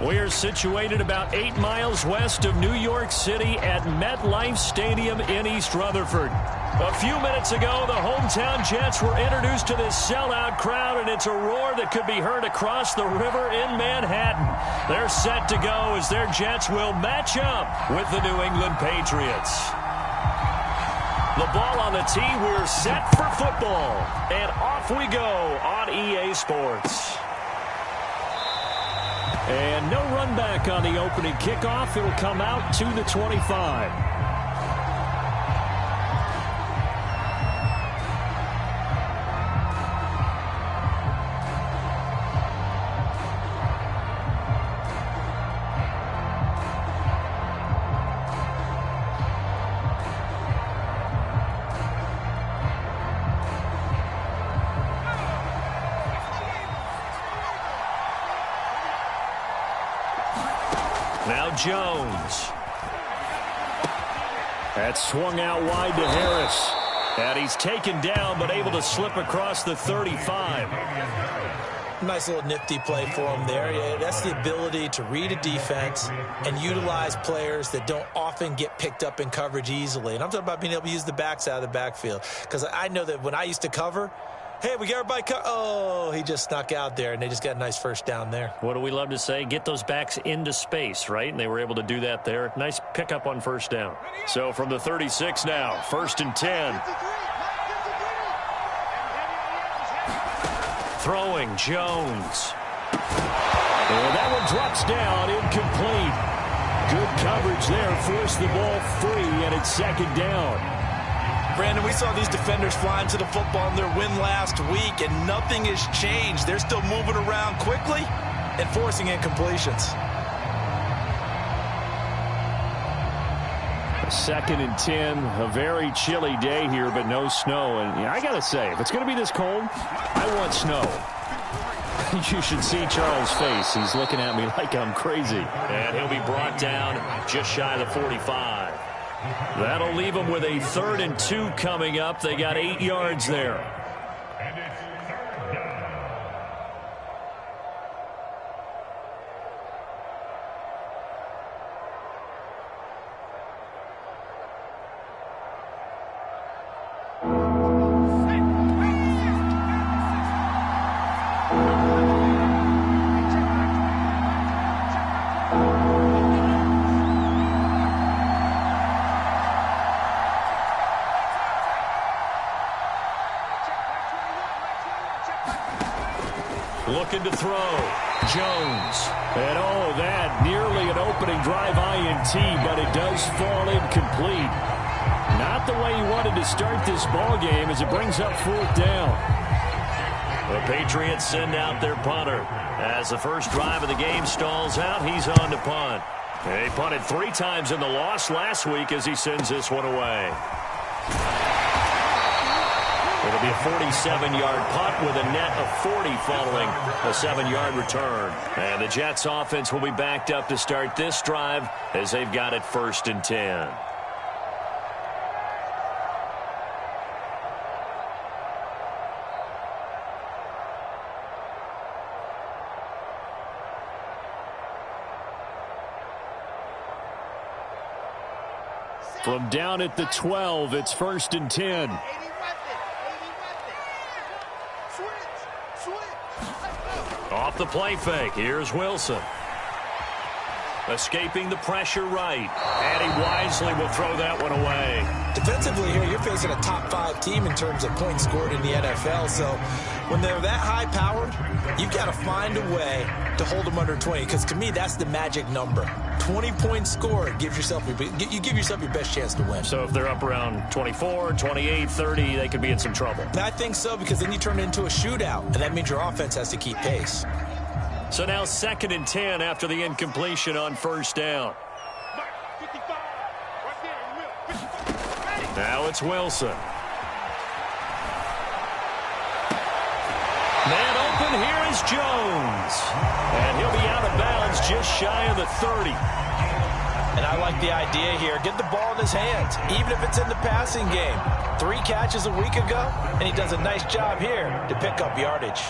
We're situated about 8 miles west of New York City at MetLife Stadium in East Rutherford. A few minutes ago, the hometown Jets were introduced to this sellout crowd, and it's a roar that could be heard across the river in Manhattan. They're set to go as their Jets will match up with the New England Patriots. The ball on the tee, we're set for football. And off we go on EA Sports. And no run back on the opening kickoff. It'll come out to the 25. Now Jones. That's swung out wide to Harris. And he's taken down but able to slip across the 35. Nice little nifty play for him there. Yeah, that's the ability to read a defense and utilize players that don't often get picked up in coverage easily. And I'm talking about being able to use the backs out of the backfield. Because I know that when I used to cover, hey, we got everybody oh, he just snuck out there, and they just got a nice first down there. What do we love to say? Get those backs into space, right? And they were able to do that there. Nice pickup on first down. So from the 36 now, 1st and 10. Throwing, Jones. And that one drops down, incomplete. Good coverage there, forced the ball free, and it's 2nd down. Brandon, we saw these defenders flying to the football in their win last week, and nothing has changed. They're still moving around quickly and forcing incompletions. 2nd and 10, a very chilly day here, but no snow. And I got to say, if it's going to be this cold, I want snow. You should see Charles' face. He's looking at me like I'm crazy. And he'll be brought down just shy of the 45. That'll leave them with a 3rd and 2 coming up. They got 8 yards there. Looking to throw. Jones. And oh, that nearly an opening drive INT, but it does fall incomplete. Not the way he wanted to start this ball game as it brings up 4th down. The Patriots send out their punter. As the first drive of the game stalls out, he's on to punt. They punted 3 times in the loss last week as he sends this one away. It'll be a 47-yard punt with a net of 40 following a 7-yard return. And the Jets offense will be backed up to start this drive as they've got it 1st and 10. From down at the 12, it's 1st and 10. Off the play fake, here's Wilson. Escaping the pressure right. And he wisely will throw that one away. Defensively here, you're facing a top 5 team in terms of points scored in the NFL. So when they're that high-powered, you've got to find a way to hold them under 20. Because to me, that's the magic number. 20 points scored gives yourself you give yourself your best chance to win. So if they're up around 24, 28, 30, they could be in some trouble. I think so, because then you turn it into a shootout, and that means your offense has to keep pace. So now 2nd and 10 after the incompletion on 1st down. Now it's Wilson. Man open, here is Jones. And he'll be out of bounds just shy of the 30. And I like the idea here. Get the ball in his hands, even if it's in the passing game. 3 catches a week ago, and he does a nice job here to pick up yardage.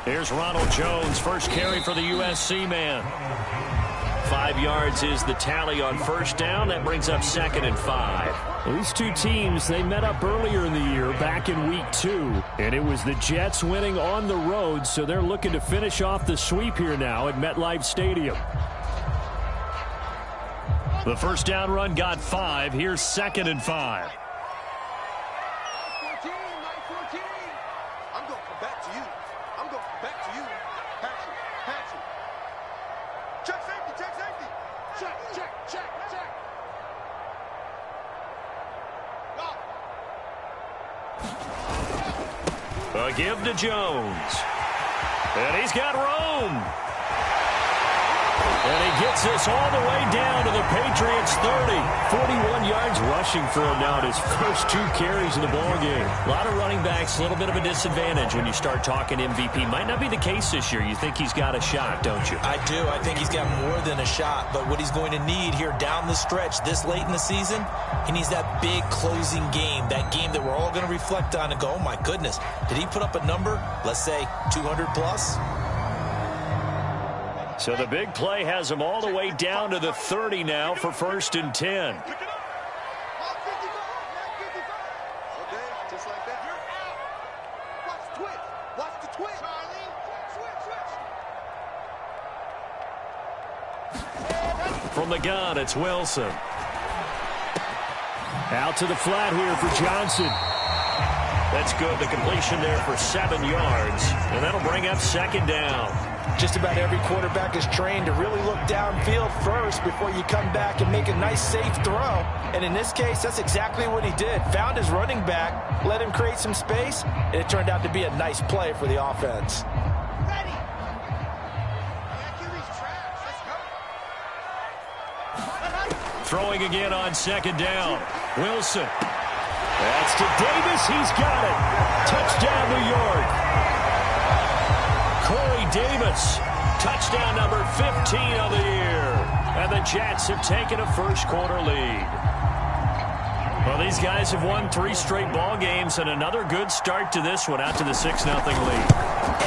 Here's Ronald Jones, first carry for the USC man. 5 yards is the tally on first down. That brings up 2nd and 5. These two teams, they met up earlier in the year, back in week 2. And it was the Jets winning on the road, so they're looking to finish off the sweep here now at MetLife Stadium. The first down run got 5. Here's 2nd and 5. I'm going to come back to you. I'm going to come back to you. Patrick. Check safety. Check. A give to Jones. And he's got room. And he gets this all the way down to the Patriots 30. 41 yards rushing for him now in his first 2 carries in the ballgame. A lot of running backs, a little bit of a disadvantage when you start talking MVP. Might not be the case this year. You think he's got a shot, don't you? I do. I think he's got more than a shot. But what he's going to need here down the stretch this late in the season, he needs that big closing game, that game that we're all going to reflect on and go, oh, my goodness, did he put up a number, let's say 200 plus? So the big play has him all the way down to the 30 now for 1st and 10. From the gun, it's Wilson. Out to the flat here for Johnson. That's good. The completion there for 7 yards. And that'll bring up 2nd down. Just about every quarterback is trained to really look downfield first before you come back and make a nice, safe throw. And in this case, that's exactly what he did. Found his running back, let him create some space, and it turned out to be a nice play for the offense. Throwing again on 2nd down. Wilson. That's to Davis. He's got it. Touchdown, New York. Corey Davis, touchdown number 15 of the year. And the Jets have taken a first-quarter lead. Well, these guys have won 3 straight ball games, and another good start to this one, out to the 6-0 lead.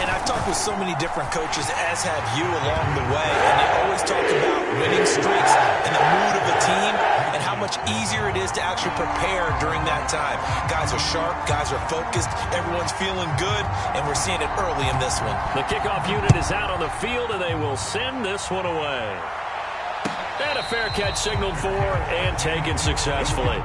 And I've talked with so many different coaches, as have you along the way, and they always talk about winning streaks and the mood of a team and how much easier it is to actually prepare during that time. Guys are sharp, guys are focused, everyone's feeling good, and we're seeing it early in this one. The kickoff unit is out on the field, and they will send this one away. And a fair catch signaled for and taken successfully.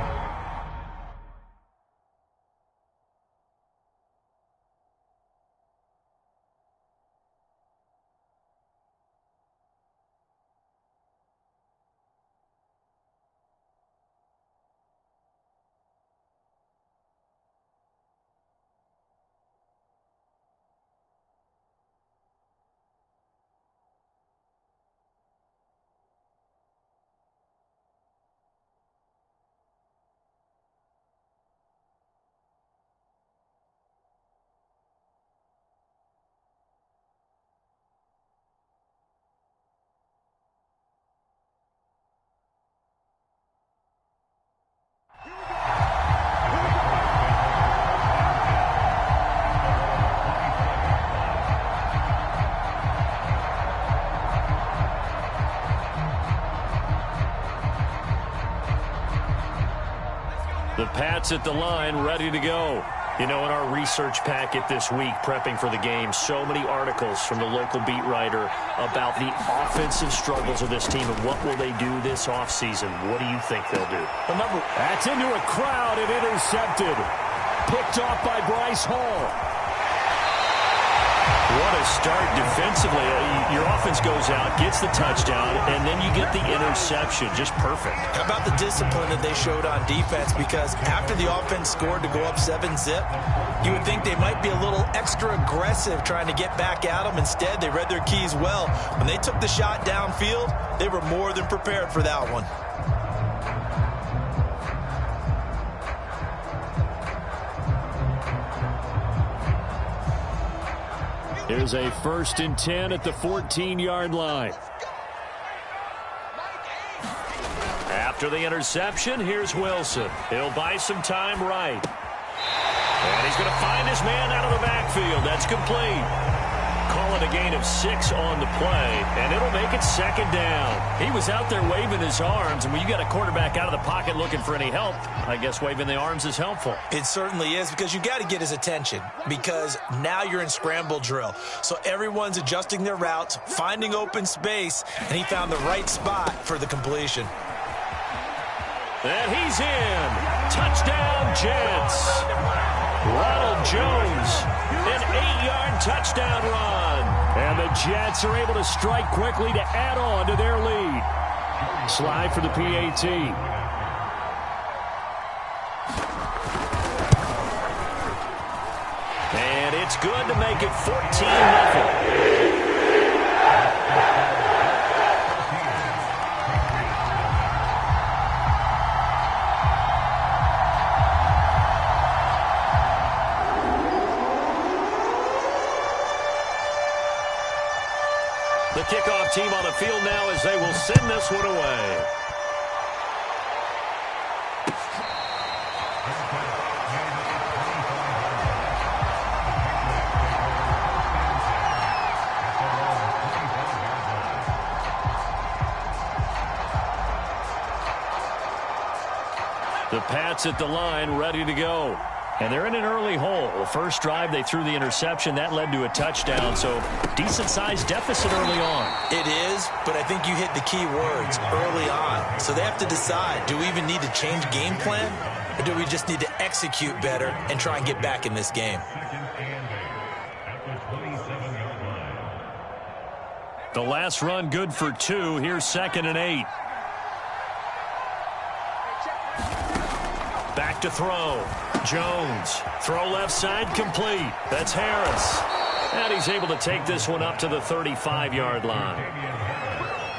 The Pats at the line, ready to go. You know, in our research packet this week, prepping for the game, so many articles from the local beat writer about the offensive struggles of this team and what will they do this offseason. What do you think they'll do? That's into a crowd and intercepted. Picked off by Bryce Hall. What a start defensively. Your offense goes out, gets the touchdown, and then you get the interception. Just perfect. How about the discipline that they showed on defense? Because after the offense scored to go up 7-zip, you would think they might be a little extra aggressive trying to get back at them. Instead, they read their keys well. When they took the shot downfield, they were more than prepared for that one. Here's a 1st and 10 at the 14-yard line. After the interception, here's Wilson. He'll buy some time right. And he's going to find his man out of the backfield. That's complete. and a gain of 6 on the play, and it'll make it second down. He was out there waving his arms, and when you got a quarterback out of the pocket looking for any help, I guess waving the arms is helpful. It certainly is, because you got to get his attention, because now you're in scramble drill. So everyone's adjusting their routes, finding open space, and he found the right spot for the completion. And he's in. Touchdown, Jets. Ronald Jones, an 8-yard touchdown run. And the Jets are able to strike quickly to add on to their lead. Slide for the PAT. And it's good to make it 14-0. The kickoff team on the field now as they will send this one away. The Pats at the line, ready to go. And they're in an early hole. First drive, they threw the interception. That led to a touchdown, so decent-sized deficit early on. It is, but I think you hit the key words, early on. So they have to decide, do we even need to change game plan, or do we just need to execute better and try and get back in this game? The last run good for 2. Here's 2nd and 8. Back to throw. Jones. Throw left side complete. That's Harris. And he's able to take this one up to the 35-yard line.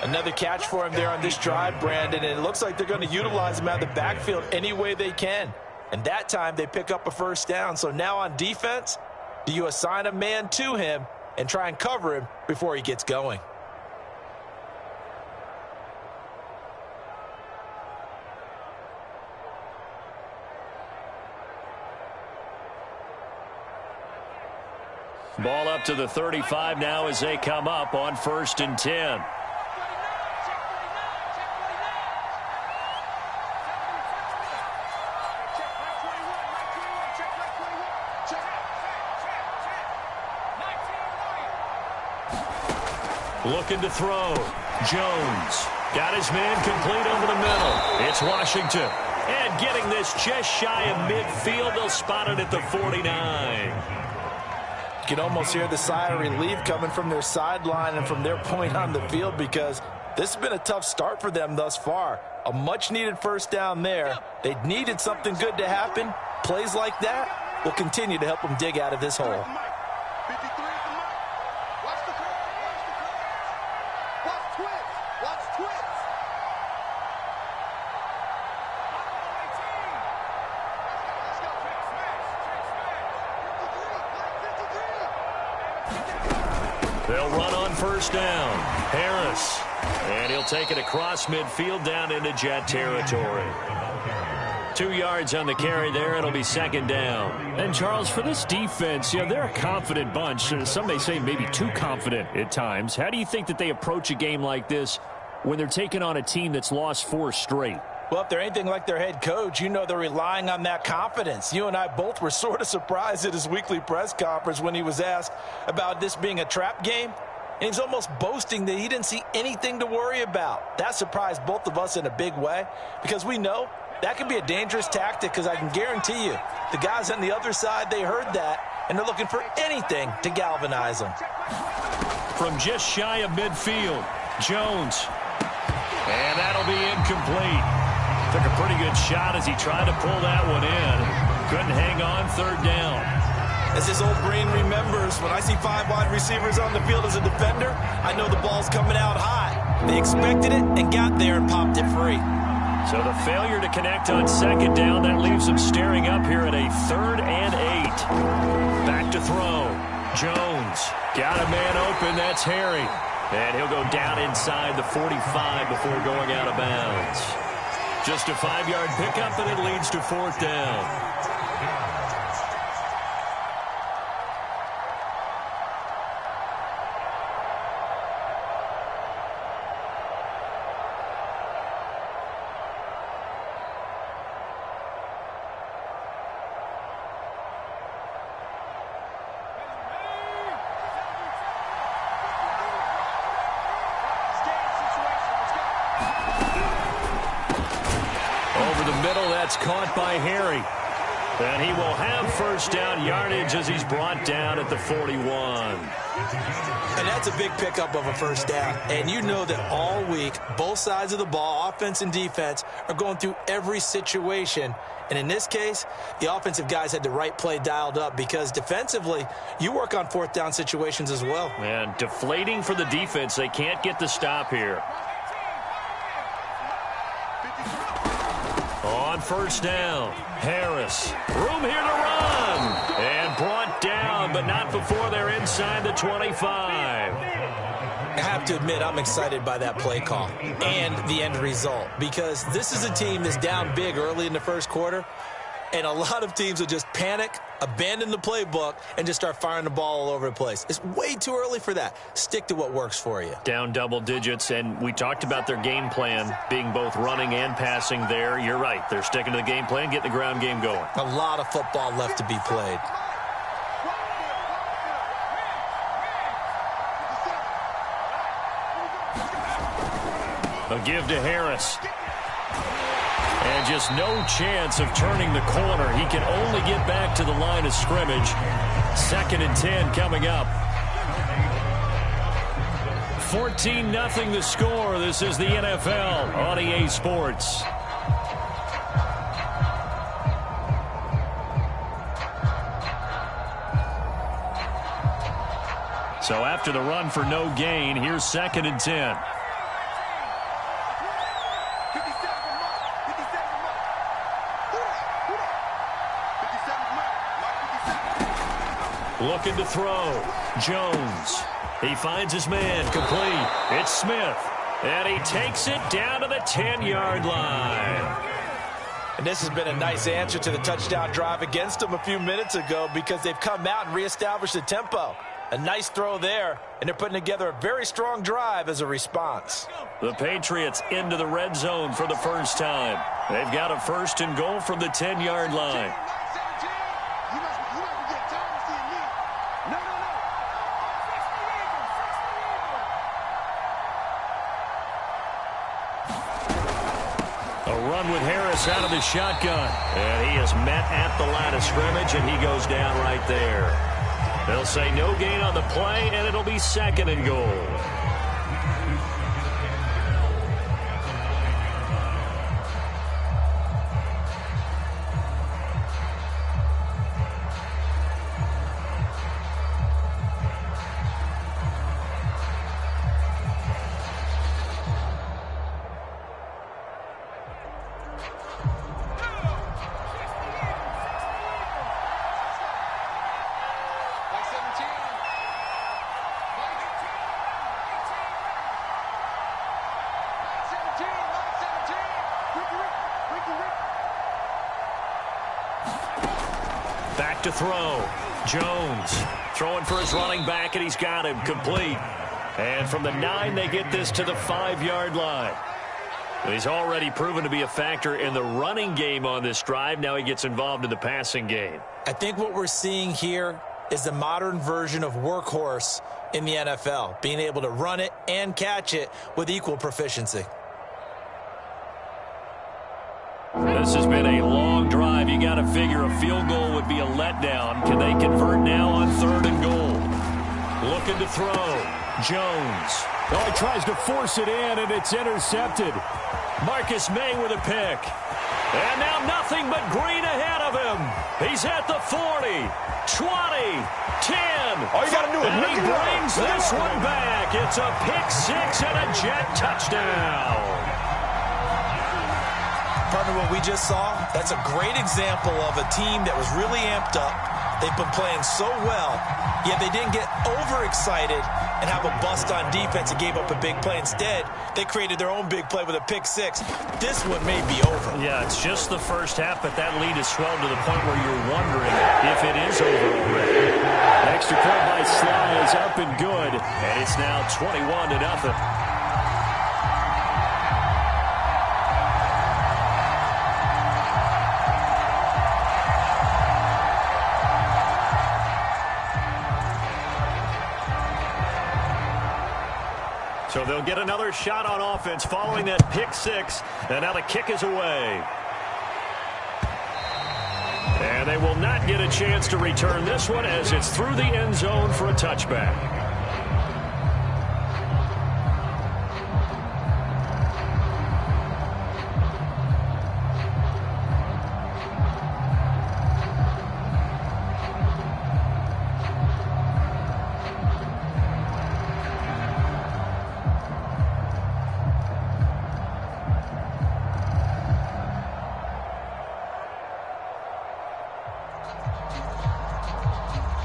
Another catch for him there on this drive, Brandon, and it looks like they're going to utilize him out of the backfield any way they can. And that time they pick up a first down. So now on defense, do you assign a man to him and try and cover him before he gets going? Ball up to the 35 now as they come up on 1st and 10. Looking to throw. Jones got his man complete over the middle. It's Washington. And getting this just shy of midfield. They'll spot it at the 49. You can almost hear the sigh of relief coming from their sideline and from their point on the field, because this has been a tough start for them thus far. A much-needed first down there. They needed something good to happen. Plays like that will continue to help them dig out of this hole. They'll run on first down. Harris. And he'll take it across midfield down into Jet territory. 2 yards on the carry there. It'll be 2nd down. And, Charles, for this defense, you know, they're a confident bunch. Some may say maybe too confident at times. How do you think that they approach a game like this when they're taking on a team that's lost 4 straight? Well, if they're anything like their head coach, you know they're relying on that confidence. You and I both were sort of surprised at his weekly press conference when he was asked about this being a trap game. And he's almost boasting that he didn't see anything to worry about. That surprised both of us in a big way, because we know that can be a dangerous tactic, because I can guarantee you the guys on the other side, they heard that, and they're looking for anything to galvanize them. From just shy of midfield, Jones. And that'll be incomplete. Took a pretty good shot as he tried to pull that one in. Couldn't hang on. 3rd down. As his old brain remembers, when I see 5 wide receivers on the field as a defender, I know the ball's coming out high. They expected it and got there and popped it free. So the failure to connect on 2nd down, that leaves them staring up here at a 3rd and 8. Back to throw. Jones got a man open. That's Harry. And he'll go down inside the 45 before going out of bounds. Just a 5-yard pickup, and it leads to 4th down. That's caught by Harry. And he will have first down yardage as he's brought down at the 41. And that's a big pickup of a first down. And you know that all week, both sides of the ball, offense and defense, are going through every situation. And in this case, the offensive guys had the right play dialed up because defensively, you work on fourth down situations as well. And deflating for the defense. They can't get the stop here. On first down, Harris. Room here to run. And brought down, but not before they're inside the 25. I have to admit, I'm excited by that play call and the end result because this is a team that's down big early in the first quarter, and a lot of teams will just panic, abandon the playbook, and just start firing the ball all over the place. It's way too early for that. Stick to what works for you. Down double digits, and we talked about their game plan being both running and passing there. You're right. They're sticking to the game plan, getting the ground game going. A lot of football left to be played. A give to Harris. And just no chance of turning the corner. He can only get back to the line of scrimmage. 2nd and 10 coming up. 14-0 the score. This is the NFL on EA Sports. So after the run for no gain, here's 2nd and 10. Looking to throw. Jones. He finds his man. Complete. It's Smith. And he takes it down to the 10-yard line. And this has been a nice answer to the touchdown drive against them a few minutes ago because they've come out and reestablished the tempo. A nice throw there, and they're putting together a very strong drive as a response. The Patriots into the red zone for the first time. They've got a 1st and goal from the 10-yard line. With Harris out of the shotgun. And he is met at the line of scrimmage, and he goes down right there. They'll say no gain on the play, and it'll be 2nd and goal. Back to throw. Jones throwing for his running back, and he's got him complete. And from the 9, they get this to the 5-yard line. He's already proven to be a factor in the running game on this drive. Now he gets involved in the passing game. I think what we're seeing here is the modern version of workhorse in the NFL, being able to run it and catch it with equal proficiency. This has been a long drive. You got to figure a field goal would be a letdown. Can they convert now on 3rd and goal? Looking to throw. Jones. Oh, he tries to force it in, and it's intercepted. Marcus May with a pick. And now nothing but green ahead of him. He's at the 40, 20, 10. All you got to do is and he brings this one back. It's a pick 6 and a Jet touchdown. Partner, what we just saw, that's a great example of a team that was really amped up. They've been playing so well, yet they didn't get overexcited and have a bust on defense and gave up a big play. Instead, they created their own big play with a pick 6. This one may be over. Yeah, it's just the first half, but that lead has swelled to the point where you're wondering if it is over already. Extra point by Sly is up and good. And it's now 21-0. So they'll get another shot on offense following that pick 6, and now the kick is away. And they will not get a chance to return this one as it's through the end zone for a touchback.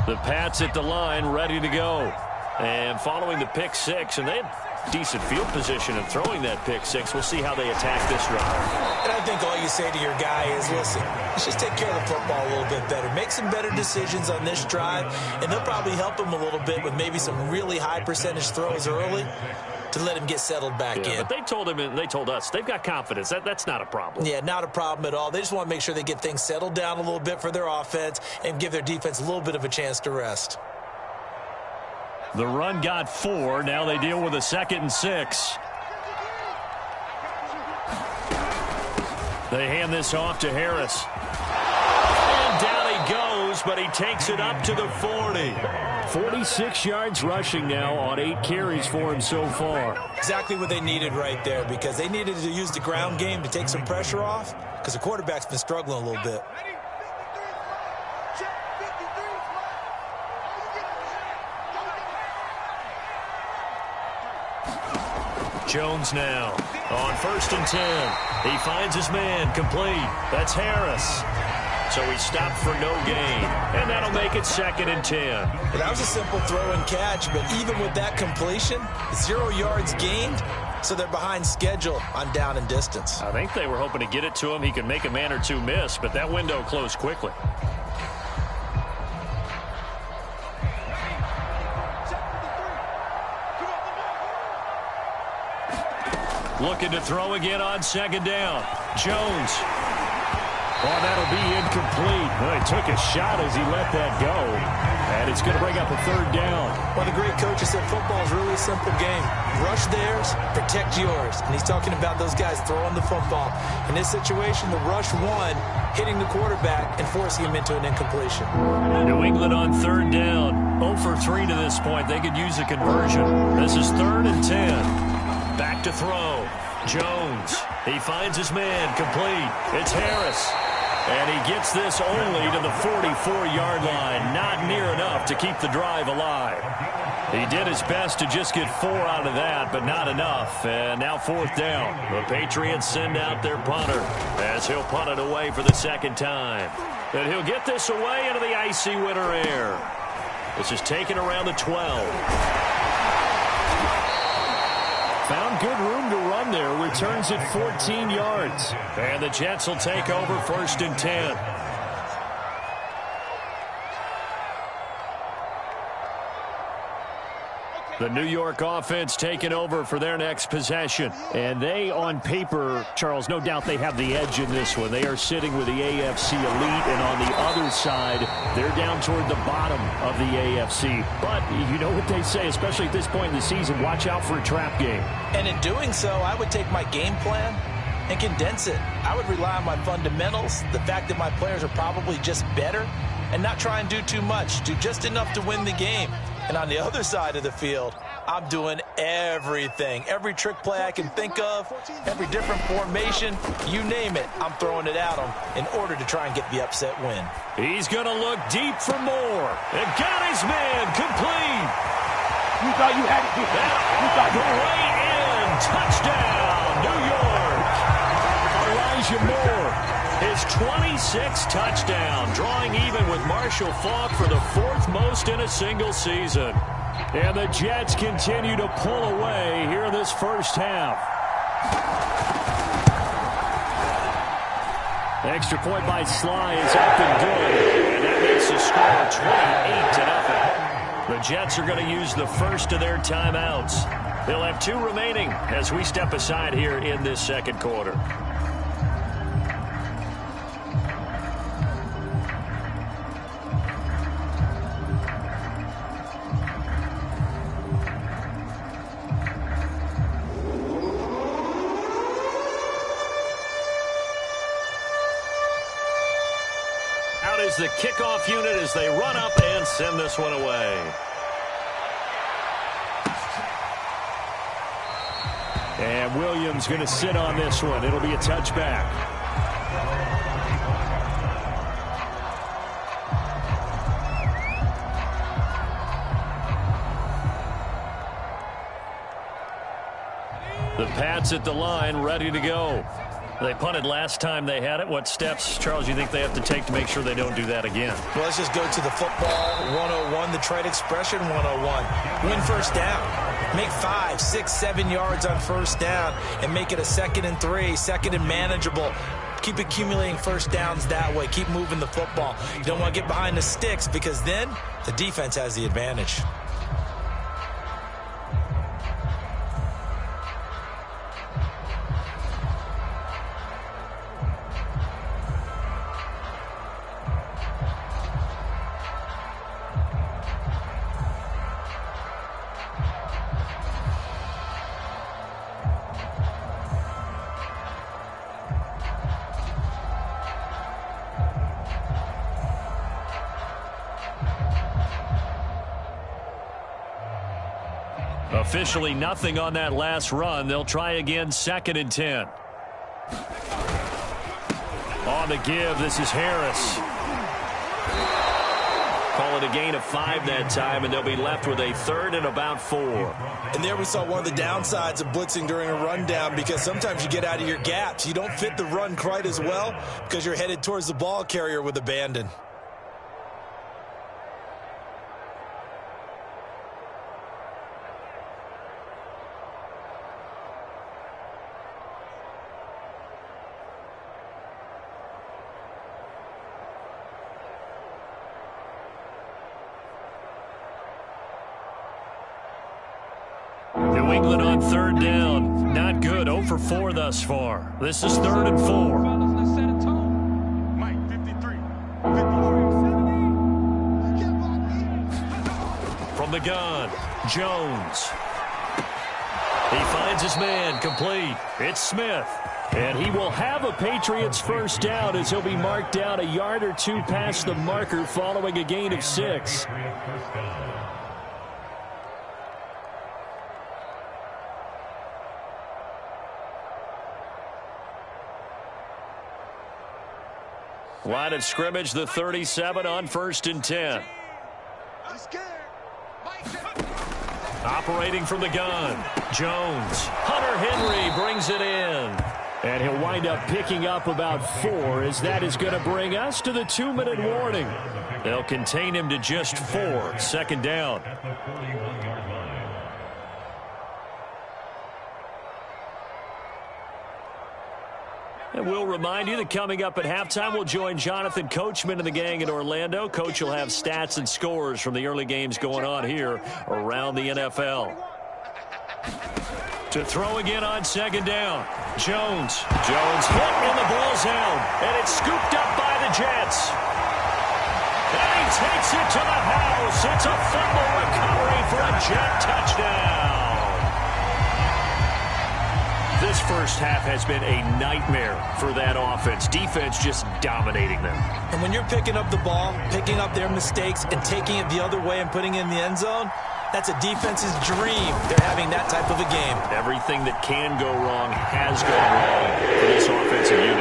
The Pats at the line, ready to go. And following the pick six, and they had decent field position in throwing that pick six. We'll see how they attack this drive. And I think all you say to your guy is, listen, let's just take care of the football a little bit better. Make some better decisions on this drive, and they'll probably help him a little bit with maybe some really high percentage throws early to let him get settled back in. But they told him, and they told us, they've got confidence. That's not a problem. Yeah, not a problem at all. They just want to make sure they get things settled down a little bit for their offense and give their defense a little bit of a chance to rest. The run got 4. Now they deal with a 2nd and 6. They hand this off to Harris. And down he goes, but he takes it up to the 40. 46 yards rushing now on 8 carries for him so far. Exactly what they needed right there, because they needed to use the ground game to take some pressure off, because the quarterback's been struggling a little bit. Jones now on 1st and 10. He finds his man, complete. That's Harris. So he stopped for no gain, and that'll make it 2nd and 10. Well, that was a simple throw and catch, but even with that completion, 0 yards gained, so they're behind schedule on down and distance. I think they were hoping to get it to him. He could make a man or two miss, but that window closed quickly. Looking to throw again on 2nd down. Jones. Oh, that'll be incomplete. Well, he took a shot as he let that go. And it's going to bring up a 3rd down. One of the great coaches said football is really a simple game. Rush theirs, protect yours. And he's talking about those guys throwing the football. In this situation, the rush won, hitting the quarterback and forcing him into an incompletion. New England on 3rd down. 0 for 3 to this point. They could use a conversion. This is 3rd and 10. Back to throw. Jones. He finds his man, complete. It's Harris. And he gets this only to the 44-yard line. Not near enough to keep the drive alive. He did his best to just get 4 out of that, but not enough. And now 4th down. The Patriots send out their punter as he'll punt it away for the 2nd time. And he'll get this away into the icy winter air. This is taken around the 12. Found good room to run there. Returns it 14 yards. And the Jets will take over 1st and 10. The New York offense taking over for their next possession. And they, on paper, Charles, no doubt they have the edge in this one. They are sitting with the AFC elite, and on the other side, they're down toward the bottom of the AFC. But you know what they say, especially at this point in the season, watch out for a trap game. And in doing so, I would take my game plan and condense it. I would rely on my fundamentals, the fact that my players are probably just better, and not try and do too much, do just enough to win the game. And on the other side of the field, I'm doing everything. Every trick play I can think of, every different formation, you name it, I'm throwing it at them in order to try and get the upset win. He's going to look deep for more. And got his man, complete. You thought you had it. You thought you way in. Touchdown, New York. Elijah Moore, his 26th touchdown, drawing even with Marshall Faulk for the 4th most in a single season. And the Jets continue to pull away here in this first half. Extra point by Sly is up and good. And that makes the score 28-0. The Jets are going to use the first of their timeouts. They'll have 2 remaining as we step aside here in this 2nd quarter. is the kickoff unit as they run up and send this one away. And Williams going to sit on this one. It'll be a touchback. The Pats at the line, ready to go. They punted last time they had it. What steps, Charles, you think they have to take to make sure they don't do that again? Well, let's just go to the football 101, the trade expression 101. Win first down. Make 5, 6, 7 yards on first down and make it a 2nd and 3, 2nd and manageable. Keep accumulating first downs that way. Keep moving the football. You don't want to get behind the sticks because then the defense has the advantage. Officially nothing on that last run. They'll try again, 2nd and 10. On the give, this is Harris. Call it a gain of 5 that time, and they'll be left with a 3rd and about 4. And there we saw one of the downsides of blitzing during a rundown because sometimes you get out of your gaps. You don't fit the run quite as well because you're headed towards the ball carrier with abandon. New England on 3rd down. Not good. 0 for 4 thus far. This is 3rd and 4. Mike, 53. 54. From the gun, Jones. He finds his man, complete. It's Smith. And he will have a Patriots first down as he'll be marked down a yard or 2 past the marker following a gain of 6. Line of scrimmage, the 37 on 1st and 10. I'm scared. Operating from the gun, Jones. Hunter Henry brings it in. And he'll wind up picking up about 4 as that is going to bring us to the 2-minute warning. They'll contain him to just 4, 2nd down. And we'll remind you that coming up at halftime, we'll join Jonathan Coachman and the gang in Orlando. Coach will have stats and scores from the early games going on here around the NFL. To throw again on 2nd down, Jones. Jones hit and the ball's out. And it's scooped up by the Jets. And he takes it to the house. It's a fumble recovery for a Jet touchdown. This first half has been a nightmare for that offense. Defense just dominating them. And when you're picking up the ball, picking up their mistakes, and taking it the other way and putting it in the end zone, that's a defense's dream. They're having that type of a game. Everything that can go wrong has gone wrong for this offensive unit.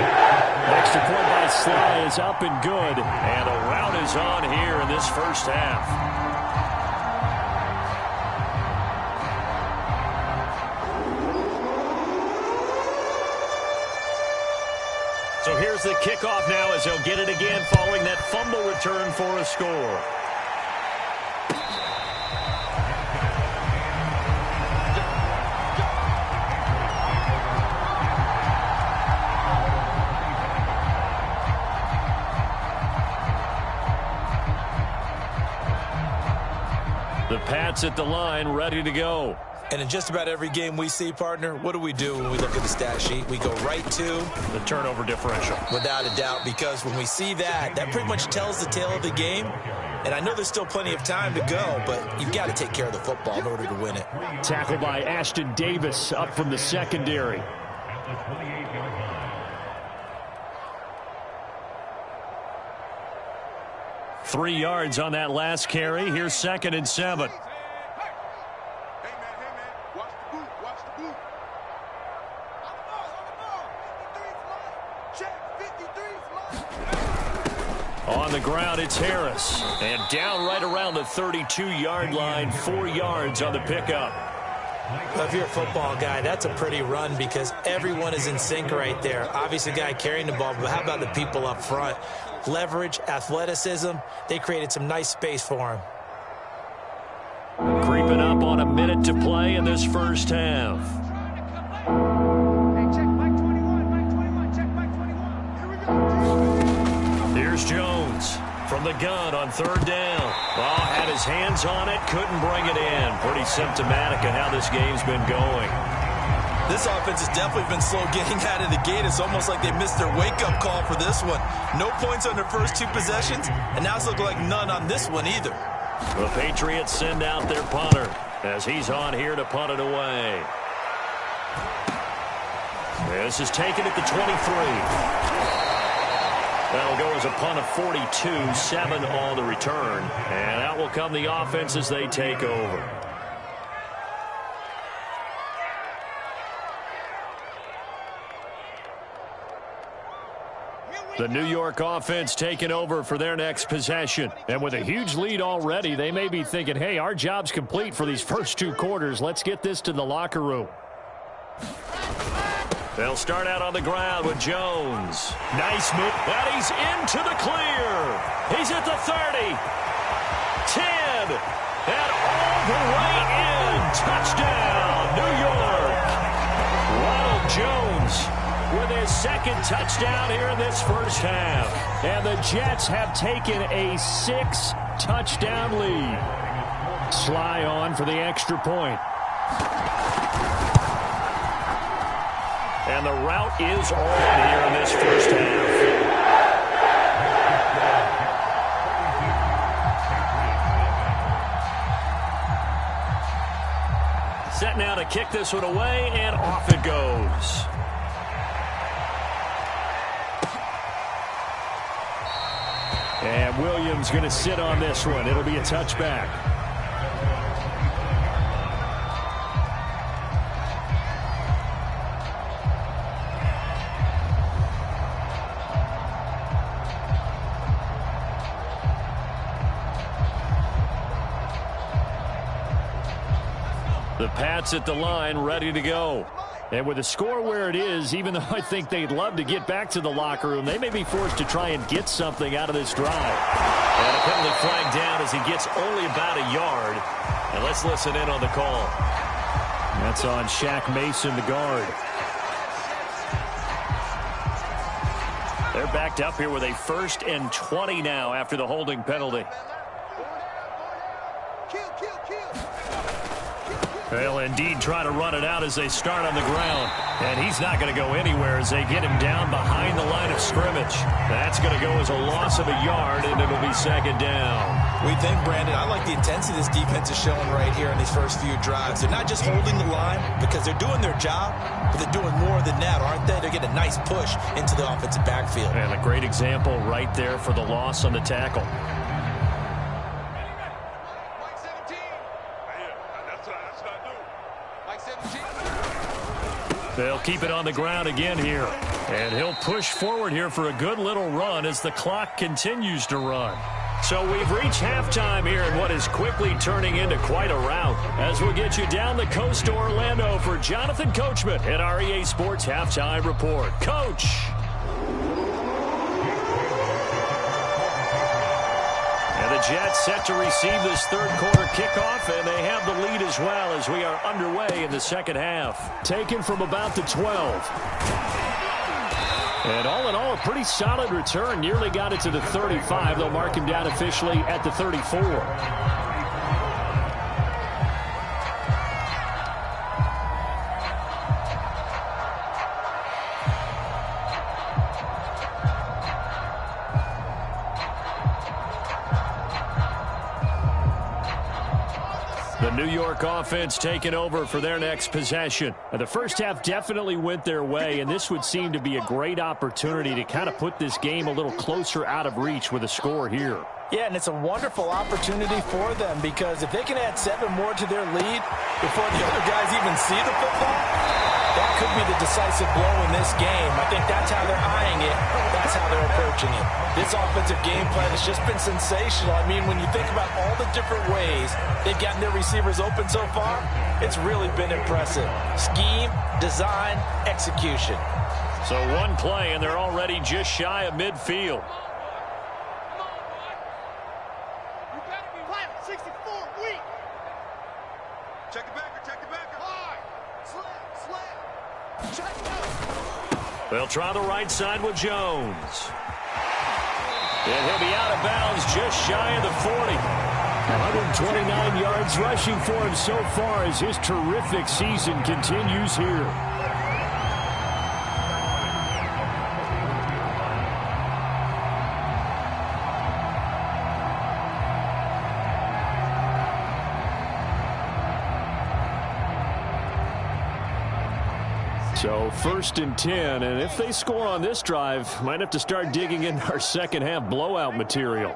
Extra point by Sly is up and good. And a rout is on here in this first half. So here's the kickoff now as they'll get it again following that fumble return for a score. The Pats at the line, ready to go. And in just about every game we see, partner, what do we do when we look at the stat sheet? We go right to the turnover differential. Without a doubt, because when we see that, that pretty much tells the tale of the game. And I know there's still plenty of time to go, but you've got to take care of the football in order to win it. Tackled by Ashton Davis up from the secondary. 3 yards on that last carry. Here's 2nd and 7. Hey, man, watch the boot, watch the boot. On the ball, 53's mine. Check, 53's mine. On the ground, it's Harris. And down right around the 32-yard line, 4 yards on the pickup. Well, if you're a football guy, that's a pretty run because everyone is in sync right there. Obviously, the guy carrying the ball, but how about the people up front? Leverage, athleticism, they created some nice space for him. Creeping up on a minute to play in this first half. Hey, check Mike 21, check Mike 21. Here we go. Here's Jones from the gun on 3rd down. Ball had his hands on it, couldn't bring it in. Pretty symptomatic of how this game's been going. This offense has definitely been slow getting out of the gate. It's almost like they missed their wake-up call for this one. No points on their first 2 possessions, and now it's looking like none on this one either. The Patriots send out their punter as he's on here to punt it away. This is taken at the 23. That'll go as a punt of 42, 7 on the return. And out will come the offense as they take over. The New York offense taking over for their next possession. And with a huge lead already, they may be thinking, hey, our job's complete for these first 2 quarters. Let's get this to the locker room. They'll start out on the ground with Jones. Nice move. And he's into the clear. He's at the 30. 10. And all the way in. Touchdown, New York. Ronald Jones with his 2nd touchdown here in this first half. And the Jets have taken a 6-touchdown lead. Sly on for the extra point. And the route is on here in this first half. Set now to kick this one away, and off it goes. And Williams going to sit on this one. It'll be a touchback. The Pats at the line, ready to go. And with the score where it is, even though I think they'd love to get back to the locker room, they may be forced to try and get something out of this drive. And a penalty flag down as he gets only about a yard. And let's listen in on the call. That's on Shaq Mason, the guard. They're backed up here with a 1st and 20 now after the holding penalty. They'll indeed try to run it out as they start on the ground. And he's not going to go anywhere as they get him down behind the line of scrimmage. That's going to go as a loss of a yard, and it'll be 2nd down. We think, Brandon, I like the intensity this defense is showing right here in these first few drives. They're not just holding the line because they're doing their job, but they're doing more than that, aren't they? They're getting a nice push into the offensive backfield. And a great example right there for the loss on the tackle. They'll keep it on the ground again here. And he'll push forward here for a good little run as the clock continues to run. So we've reached halftime here in what is quickly turning into quite a rout. As we'll get you down the coast to Orlando for Jonathan Coachman at our EA Sports Halftime Report. Coach. And the Jets set to receive this 3rd quarter kickoff, and they have the lead as well as we are underway in the 2nd half. Taken from about the 12. And all in all, a pretty solid return. Nearly got it to the 35. They'll mark him down officially at the 34. The New York offense taking over for their next possession. The first half definitely went their way, and this would seem to be a great opportunity to kind of put this game a little closer out of reach with a score here. Yeah, and it's a wonderful opportunity for them because if they can add 7 more to their lead before the other guys even see the football, that could be the decisive blow in this game. I think that's how they're eyeing it. That's how they're approaching it. This offensive game plan has just been sensational. I mean, when you think about all the different ways they've gotten their receivers open so far, it's really been impressive. Scheme, design, execution. So one play, and they're already just shy of midfield. Check it back, check it back. Hard. Slap. Check it out. They'll try the right side with Jones. And he'll be out of bounds just shy of the 40. 129 yards rushing for him so far as his terrific season continues here. So 1st and 10, and if they score on this drive, might have to start digging in our second half blowout material.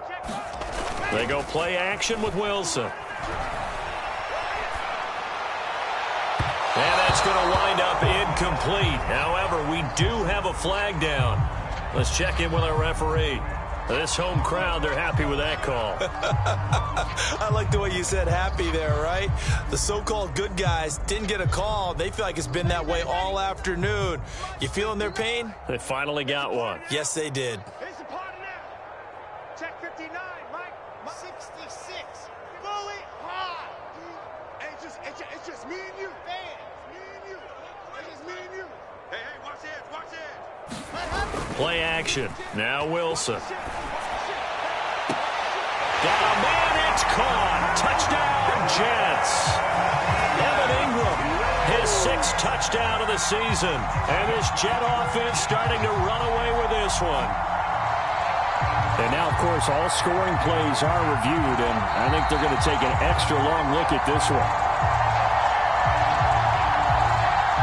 They go play action with Wilson. And that's going to wind up incomplete. However, we do have a flag down. Let's check in with our referee. This home crowd, they're happy with that call. I like the way you said happy there, right? The so-called good guys didn't get a call. They feel like it's been that way all afternoon. You feeling their pain? They finally got one. Yes, they did. Here's the partner now. Check 59, Mike. 66. Fully hard. Hey, it's just me and you. Fans, me and you. It's just me and you. Hey, watch this, watch this. Play action. Now Wilson. Got a man, it's caught. Touchdown, Jets. Evan Ingram, his 6th touchdown of the season. And this Jet offense starting to run away with this one. And now, of course, all scoring plays are reviewed, and I think they're going to take an extra long look at this one.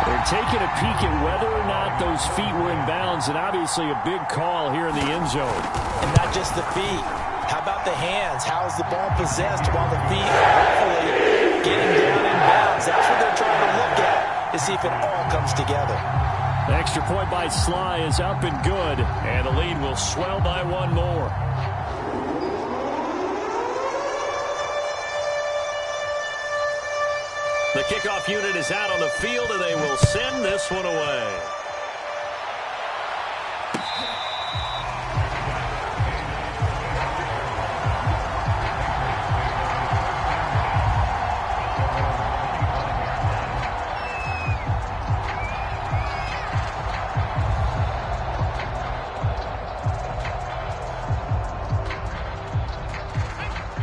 They're taking a peek at whether or not those feet were in bounds, and obviously a big call here in the end zone. And not just the feet. How about the hands? How is the ball possessed while the feet are hopefully getting down in bounds? That's what they're trying to look at to see if it all comes together. The extra point by Sly is up and good, and the lead will swell by 1 more. The kickoff unit is out on the field, and they will send this one away.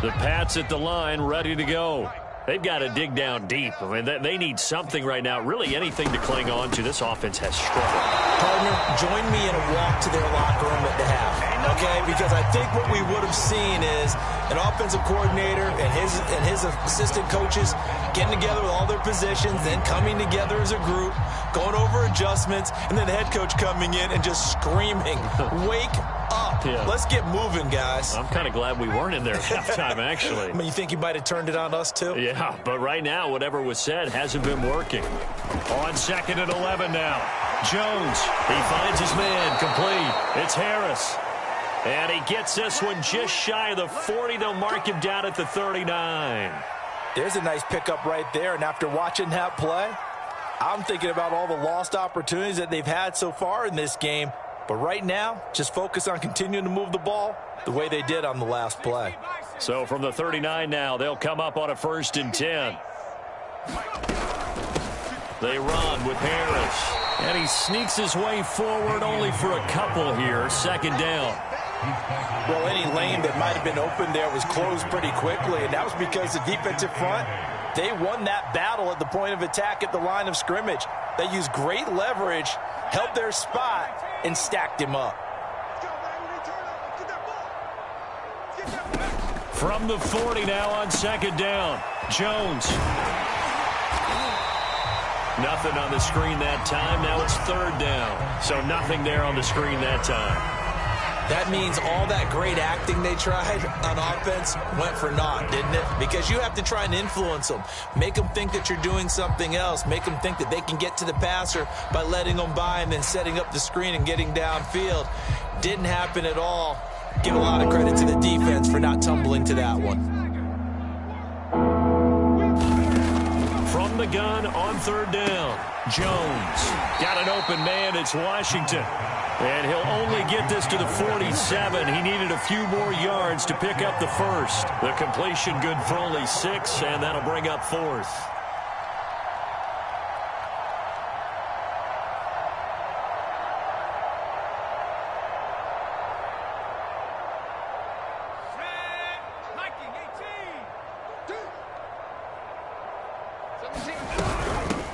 The Pats at the line, ready to go. They've got to dig down deep. I mean, they need something right now, really anything to cling on to. This offense has struggled. Partner, join me in a walk to their locker room at the half, okay? Because I think what we would have seen is an offensive coordinator and his assistant coaches getting together with all their positions, then coming together as a group, going over adjustments, and then the head coach coming in and just screaming, wake up. Yeah. Let's get moving, guys. I'm kind of glad we weren't in there at halftime, actually. I mean, you think he might have turned it on us, too? Yeah, but right now, whatever was said hasn't been working. On 2nd and 11 now. Jones, he finds his man, complete. It's Harris. And he gets this one just shy of the 40. They'll mark him down at the 39. There's a nice pickup right there, and after watching that play, I'm thinking about all the lost opportunities that they've had so far in this game. But right now, just focus on continuing to move the ball the way they did on the last play. So from the 39 now, they'll come up on a 1st and 10. They run with Harris. And he sneaks his way forward only for a couple here. 2nd down. Well, any lane that might have been open there was closed pretty quickly, and that was because the defensive front, they won that battle at the point of attack at the line of scrimmage. They used great leverage, held their spot, and stacked him up. From the 40 now on second down. Jones. Nothing on the screen that time. Now it's third down. So nothing there on the screen that time. That means all that great acting they tried on offense went for naught, didn't it? Because you have to try and influence them. Make them think that you're doing something else. Make them think that they can get to the passer by letting them by and then setting up the screen and getting downfield. Didn't happen at all. Give a lot of credit to the defense for not tumbling to that one. From the gun on third down. Jones. Got an open man. It's Washington. And he'll only get this to the 47. He needed a few more yards to pick up the first. The completion good for only 6, and that'll bring up fourth.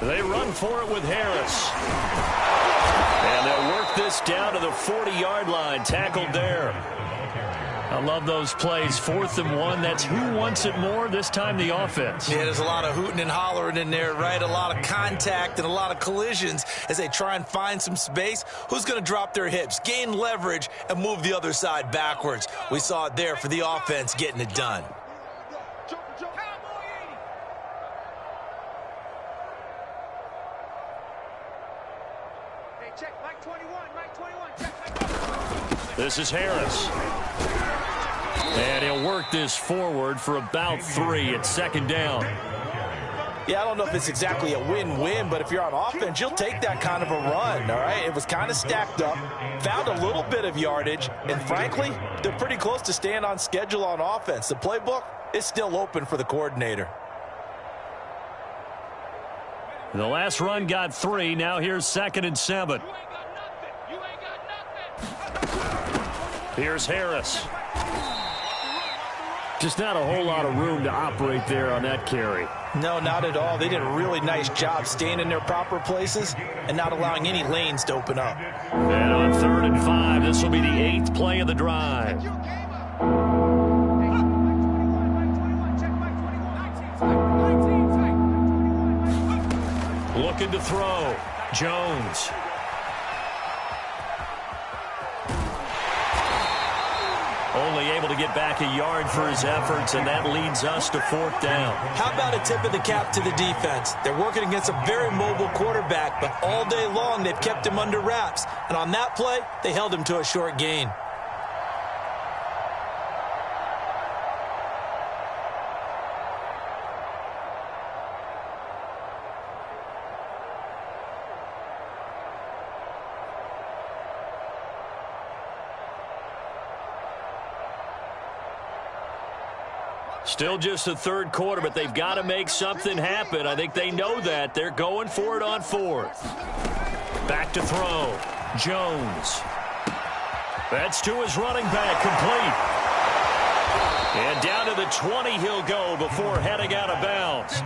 They run for it with Harris. And they'll work this down to the 40-yard line. Tackled there. I love those plays. 4th and 1. That's who wants it more. This time the offense. Yeah, there's a lot of hooting and hollering in there, right? A lot of contact and a lot of collisions as they try and find some space. Who's going to drop their hips, gain leverage, and move the other side backwards? We saw it there for the offense getting it done. This is Harris. And he'll work this forward for about 3 at second down. Yeah, I don't know if it's exactly a win-win, but if you're on offense, you'll take that kind of a run, all right? It was kind of stacked up, found a little bit of yardage, and frankly, they're pretty close to staying on schedule on offense. The playbook is still open for the coordinator. The last run got 3. Now here's 2nd and 7. Here's Harris. Just not a whole lot of room to operate there on that carry. No, not at all. They did a really nice job staying in their proper places and not allowing any lanes to open up. And on 3rd and 5, this will be the 8th play of the drive. Looking to throw. Jones. Only able to get back a yard for his efforts, and that leads us to 4th down. How about a tip of the cap to the defense? They're working against a very mobile quarterback, but all day long they've kept him under wraps. And on that play, they held him to a short gain. Still just the 3rd quarter, but they've got to make something happen. I think they know that. They're going for it on 4th. Back to throw. Jones. That's to his running back, complete. And down to the 20 he'll go before heading out of bounds.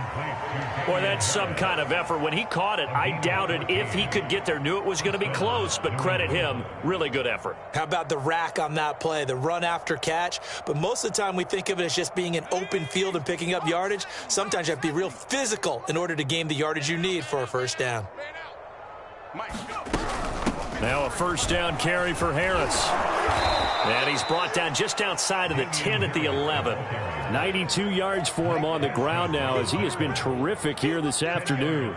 Boy, that's some kind of effort. When he caught it, I doubted if he could get there. Knew it was going to be close, but credit him. Really good effort. How about the rack on that play, the run after catch? But most of the time we think of it as just being an open field and picking up yardage. Sometimes you have to be real physical in order to gain the yardage you need for a first down. Now a first down carry for Harris. And he's brought down just outside of the 10 at the 11. 92 yards for him on the ground now as he has been terrific here this afternoon.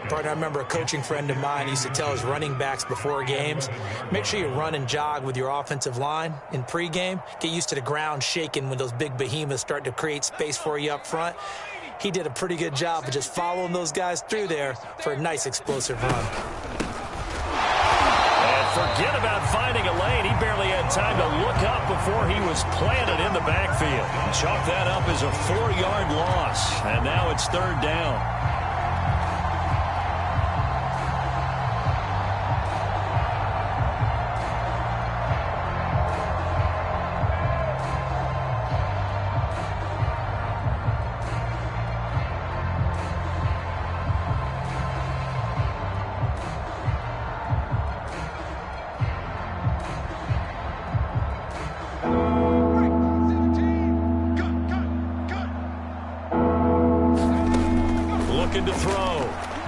Partner, I remember a coaching friend of mine used to tell his running backs before games, make sure you run and jog with your offensive line in pregame. Get used to the ground shaking when those big behemoths start to create space for you up front. He did a pretty good job of just following those guys through there for a nice explosive run. Forget about finding a lane. He barely had time to look up before he was planted in the backfield. Chalk that up as a 4-yard loss. And now it's 3rd down.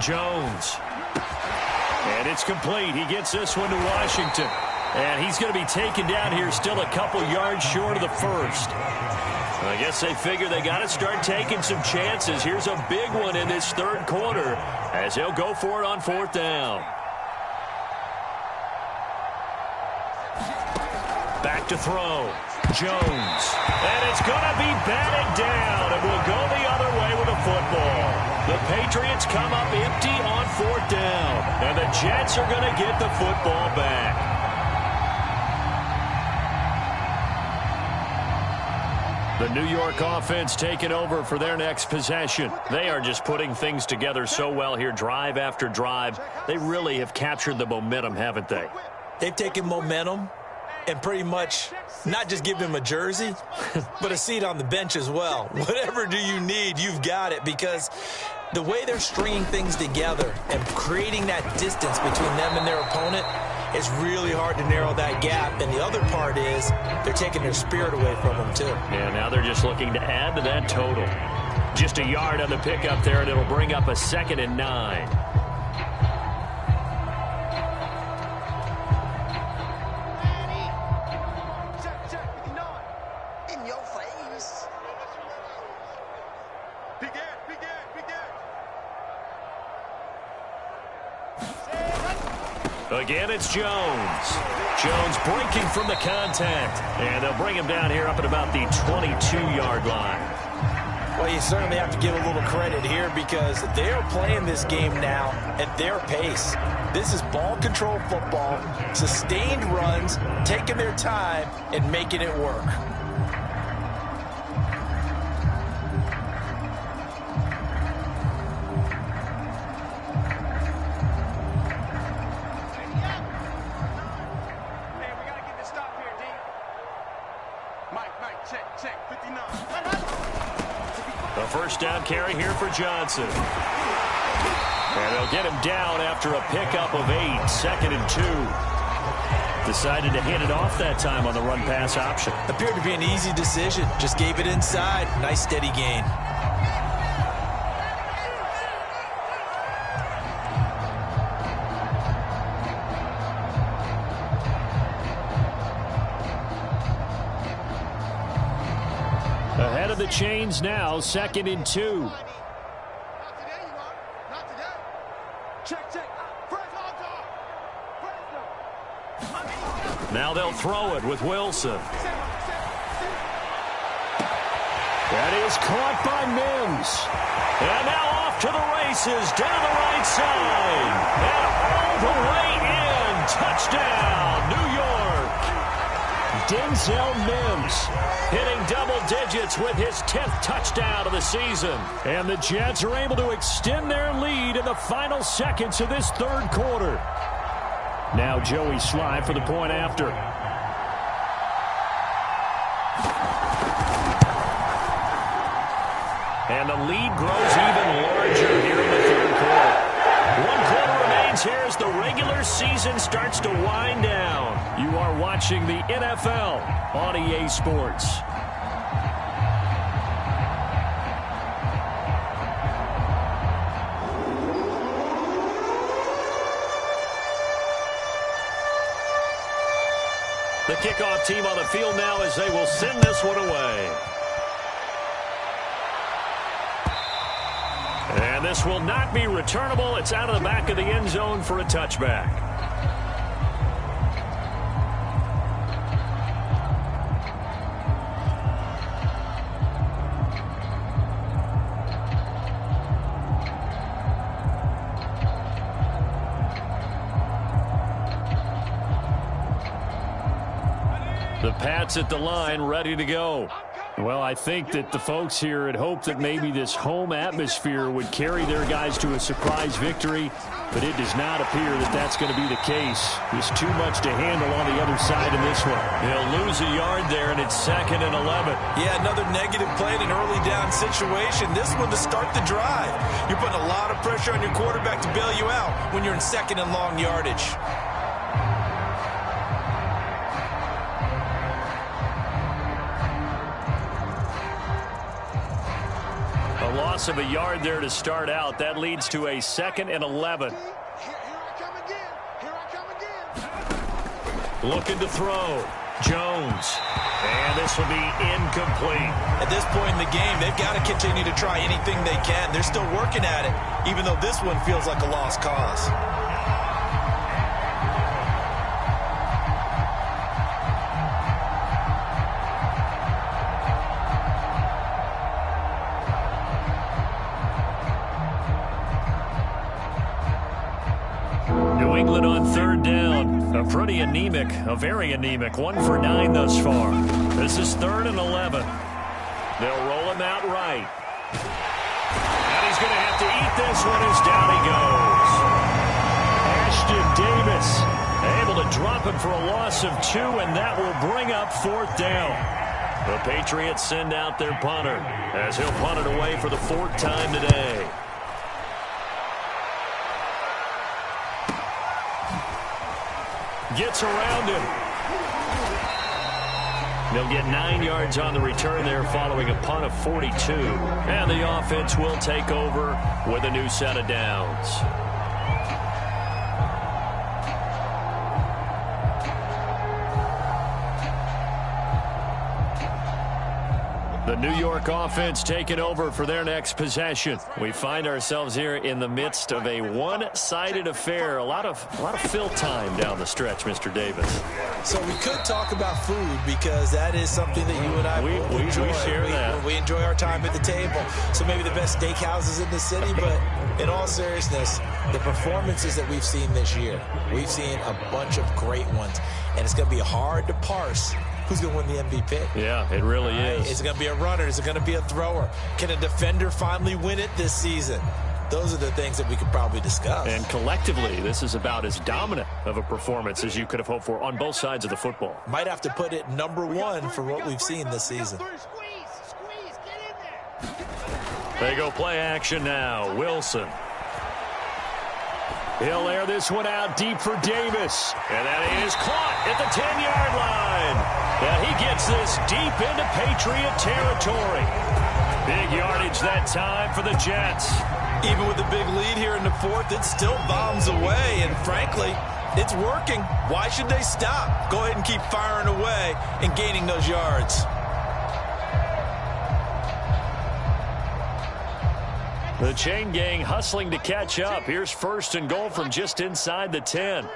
Jones. And it's complete. He gets this one to Washington. And he's going to be taken down here still a couple yards short of the first. I guess they figure they got to start taking some chances. Here's a big one in this third quarter as he'll go for it on fourth down. Back to throw. Jones. And it's going to be batted down, and we'll go the other way with the football. The Patriots come up empty on fourth down, and the Jets are going to get the football back. The New York offense taking over for their next possession. They are just putting things together so well here, drive after drive. They really have captured the momentum, haven't they? They've taken momentum and pretty much not just give him a jersey, but a seat on the bench as well. Whatever do you need, you've got it, because the way they're stringing things together and creating that distance between them and their opponent, it's really hard to narrow that gap. And the other part is they're taking their spirit away from them, too. Yeah, now they're just looking to add to that total. Just a yard on the pickup there, and it'll bring up a 2nd and 9. Again, it's Jones. Jones breaking from the contact. And they'll bring him down here up at about the 22-yard line. Well, you certainly have to give a little credit here because they're playing this game now at their pace. This is ball control football, sustained runs, taking their time, and making it work. First down carry here for Johnson. And they'll get him down after a pickup of 8, 2nd and 2. Decided to hit it off that time on the run-pass option. Appeared to be an easy decision. Just gave it inside. Nice steady gain. Ahead of the chains now, 2nd and 2. Now they'll throw it with Wilson. That is caught by Mims. And now off to the races, down the right side. And all the way in. Touchdown, New York. Denzel Mims hitting double digits with his 10th touchdown of the season. And the Jets are able to extend their lead in the final seconds of this third quarter. Now Joey Slye for the point after. And the lead grows even larger here in the third quarter. 1 quarter remains here as the regular season starts to wind down. You are watching the NFL on EA Sports. The kickoff team on the field now as they will send this one away. And this will not be returnable. It's out of the back of the end zone for a touchback. The Pats at the line, ready to go. Well, I think that the folks here had hoped that maybe this home atmosphere would carry their guys to a surprise victory, but it does not appear that that's going to be the case. There's too much to handle on the other side in this one. He'll lose a yard there, and it's 2nd and 11. Yeah, another negative play in an early down situation. This one to start the drive. You're putting a lot of pressure on your quarterback to bail you out when you're in 2nd and long yardage. loss of a yard there to start out. That leads to a 2nd and 11. Here I come again. Here I come again. Looking to throw. Jones. And this will be incomplete. At this point in the game, they've got to continue to try anything they can. They're still working at it, even though this one feels like a lost cause. New England on 3rd down. A pretty anemic, a very anemic 1 for 9 thus far. This is 3rd and 11. They'll roll him out right. And he's going to have to eat this one as down he goes. Ashton Davis able to drop him for a loss of 2, and that will bring up 4th down. The Patriots send out their punter as he'll punt it away for the 4th time today. Gets around him. They'll get 9 yards on the return there following a punt of 42. And the offense will take over with a new set of downs. The New York offense taking over for their next possession. We find ourselves here in the midst of a one-sided affair. A lot of fill time down the stretch, Mr. Davis. So we could talk about food because that is something that you and I enjoy. We share that. We enjoy our time at the table. So maybe the best steakhouses in the city, but in all seriousness, the performances that we've seen this year, we've seen a bunch of great ones, and it's going to be hard to parse who's going to win the MVP. Yeah, it really is. Is it going to be a runner? Is it going to be a thrower? Can a defender finally win it this season? Those are the things that we could probably discuss. And collectively, this is about as dominant of a performance as you could have hoped for on both sides of the football. Might have to put it #1 for what we've seen this season. Squeeze, get in there. They go play action now. Wilson. He'll air this one out deep for Davis. And that is caught at the 10-yard line. And he gets this deep into Patriot territory. Big yardage that time for the Jets. Even with the big lead here in the 4th, it still bombs away. And frankly, it's working. Why should they stop? Go ahead and keep firing away and gaining those yards. The chain gang hustling to catch up. Here's 1st and goal from just inside the 10.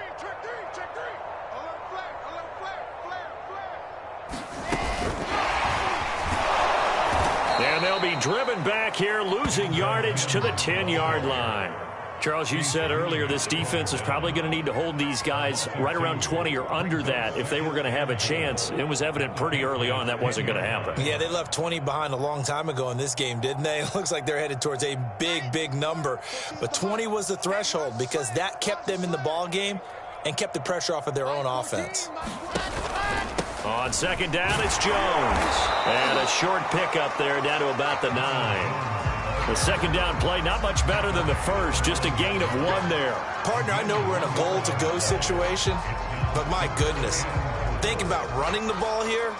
And they'll be driven back here, losing yardage to the 10-yard line. Charles, you said earlier this defense is probably going to need to hold these guys right around 20 or under that if they were going to have a chance. It was evident pretty early on that wasn't going to happen. Yeah, they left 20 behind a long time ago in this game, didn't they? It looks like they're headed towards a big number. But 20 was the threshold because that kept them in the ball game and kept the pressure off of their own offense. On 2nd down, it's Jones. And a short pickup there down to about the 9. The 2nd down play, not much better than the first, just a gain of 1 there. Partner, I know we're in a goal-to-go situation, but my goodness, thinking about running the ball here,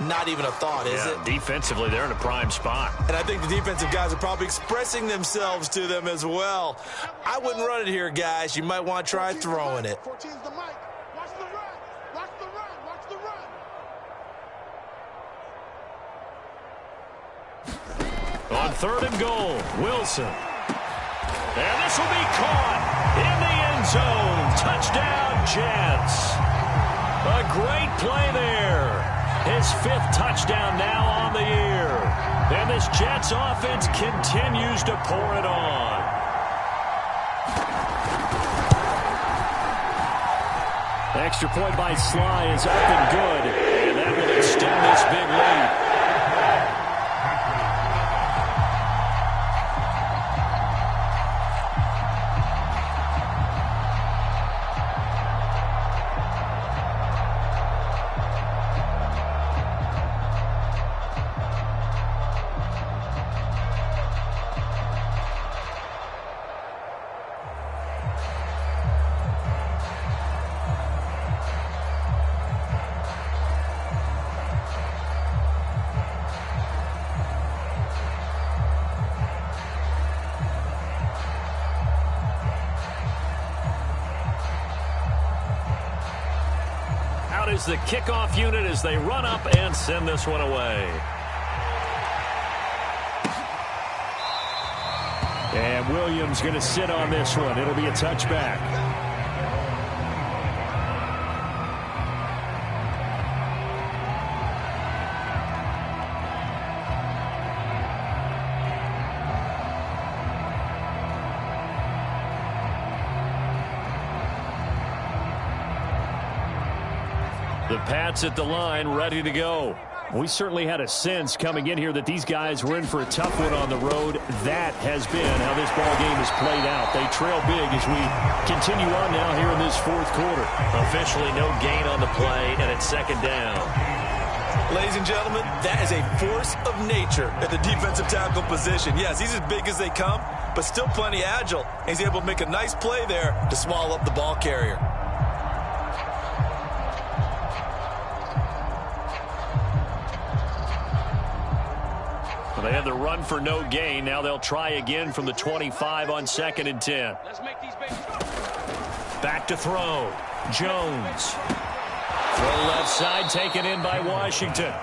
not even a thought, is it? Defensively, they're in a prime spot. And I think the defensive guys are probably expressing themselves to them as well. I wouldn't run it here, guys. You might want to try throwing it. 14's the mic. Watch the run. Watch the run. Watch the run. On 3rd and goal, Wilson. And this will be caught in the end zone. Touchdown, Jets. A great play there. His 5th touchdown now on the year. And this Jets offense continues to pour it on. Extra point by Sly is up and good. And that will extend this big lead. the kickoff unit as they run up and send this one away. And Williams going to sit on this one. It'll be a touchback. The Pats at the line, ready to go. We certainly had a sense coming in here that these guys were in for a tough one on the road. That has been how this ball game has played out. They trail big as we continue on now here in this fourth quarter. Officially no gain on the play, and it's second down. Ladies and gentlemen, that is a force of nature at the defensive tackle position. Yes, he's as big as they come, but still plenty agile. He's able to make a nice play there to swallow up the ball carrier. They had the run for no gain. Now they'll try again from the 25 on 2nd and 10. Let's make these babies. Back to throw. Jones. Throw left side, taken in by Washington.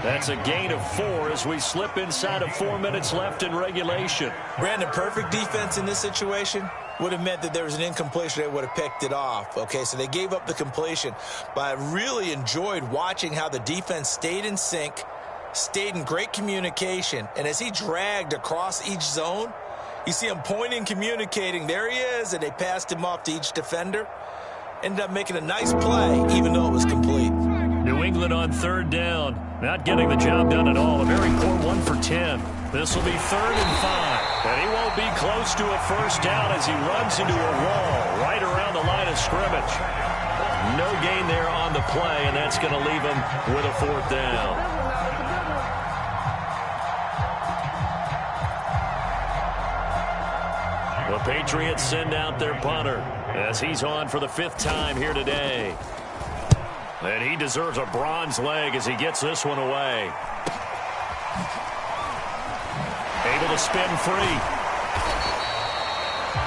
That's a gain of 4 as we slip inside of 4 minutes left in regulation. Brandon, perfect defense in this situation would have meant that there was an incompletion. They would have picked it off. Okay, so they gave up the completion. But I really enjoyed watching how the defense stayed in sync, stayed in great communication, and as he dragged across each zone, you see him pointing, communicating. There he is, and they passed him off to each defender. Ended up making a nice play, even though it was complete. New England on 3rd down. Not getting the job done at all. A very poor 1 for 10. This will be 3rd and 5. And he won't be close to a first down as he runs into a wall right around the line of scrimmage. No gain there on the play, and that's going to leave him with a 4th down. The Patriots send out their punter as he's on for the 5th time here today. And he deserves a bronze leg as he gets this one away. Able to spin free.